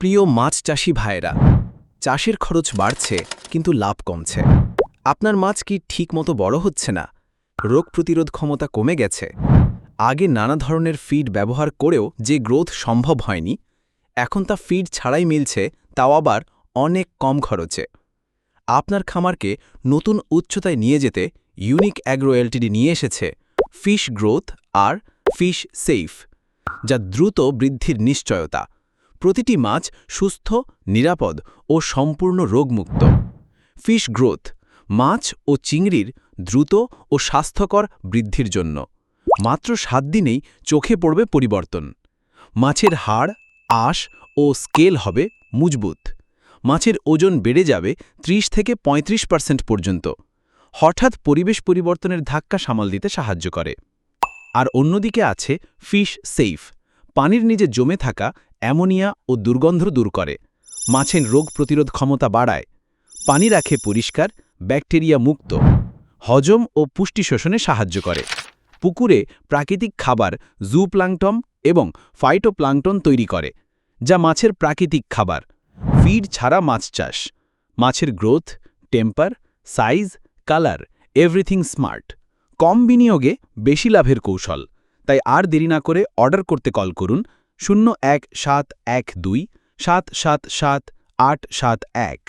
প্রিয় মাছ চাষি ভাইয়েরা, চাষের খরচ বাড়ছে কিন্তু লাভ কমছে। আপনার মাছ কি ঠিকমতো বড় হচ্ছে না? রোগ প্রতিরোধ ক্ষমতা কমে গেছে? আগে নানা ধরনের ফিড ব্যবহার করেও যে গ্রোথ সম্ভব হয়নি, এখন তা ফিড ছাড়াই মিলছে, তাও আবার অনেক কম খরচে। আপনার খামারকে নতুন উচ্চতায় নিয়ে যেতে ইউনিক অ্যাগ্রো এলটিডি নিয়ে এসেছে ফিশ গ্রোথ আর ফিশ সেফ, যা দ্রুত বৃদ্ধির নিশ্চয়তা। প্রতিটি মাছ সুস্থ, নিরাপদ ও সম্পূর্ণ রোগমুক্ত। ফিশ গ্রোথ মাছ ও চিংড়ির দ্রুত ও স্বাস্থ্যকর বৃদ্ধির জন্য। মাত্র ৭ দিনেই চোখে পড়বে পরিবর্তন। মাছের হাড়, আঁশ ও স্কেল হবে মজবুত। মাছের ওজন বেড়ে যাবে ৩০ থেকে ৩৫% পর্যন্ত। হঠাৎ পরিবেশ পরিবর্তনের ধাক্কা সামাল দিতে সাহায্য করে। আর অন্যদিকে আছে ফিশ সেফ, পানির নিচে জমে থাকা অ্যামোনিয়া ও দুর্গন্ধ দূর করে, মাছের রোগ প্রতিরোধ ক্ষমতা বাড়ায়, পানি রাখে পরিষ্কার, ব্যাকটেরিয়া মুক্ত, হজম ও পুষ্টি শোষণে সাহায্য করে। পুকুরে প্রাকৃতিক খাবার জুপ্লাঙ্কটন এবং ফাইটোপ্লাঙ্কটন তৈরি করে, যা মাছের প্রাকৃতিক খাবার। ফিড ছাড়া মাছ চাষ, মাছের growth, temper, size, colour, everything smart. কম বিনিয়োগে বেশি লাভের কৌশল। তাই আর দেরি না করে অর্ডার করতে কল করুন 01712 777 871।